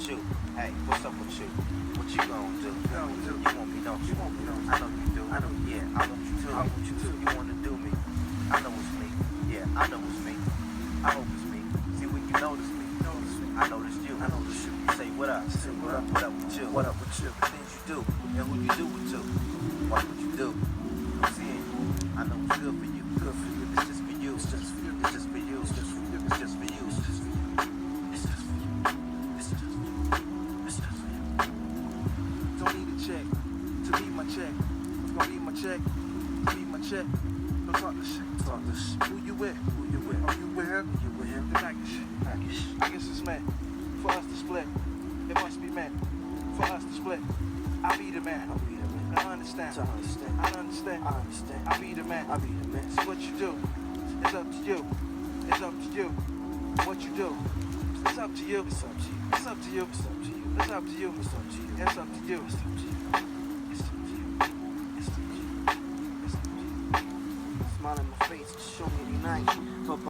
with you? Hey, what's up with you? What you gonna do? You want me, don't you? I know you do. I know, yeah, I want you too. I want you too. You wanna do me? I know it's me. Yeah, I know it's me. I hope it's me. See, when you notice me, I notice you. I notice you. Say what up? Say what up? What up with you? What up with you? The things you do and who you do it to. What would you do? I'm seeing you. I know it's good for you. Good for you. It's just for you. It's just for you. It's just for you. It's just for you. It's just for you. It's just for you. It's just for you. It's just for you. It's just for you. Don't need a check to beat my check. Who's gonna eat my check? To beat my check. Don't talk this shit. Talk this shit. Who you with? Who you with? Are you with him? You with him? Then I guess. I guess it's meant for us to split. It must be meant for us to split. I'll be the man. I'll be the man. I understand. To understand. I understand. I understand. I'll be the man. I'll be the man. See what you do. It's up to you. It's up to you. What you do. It's up to you. It's up to you. It's up to you. It's up to you. It's up to you. It's up to you. It's up to you. It's up to you. It's up to you. It's up to you. It's up to you. Smile in my face, show me the night.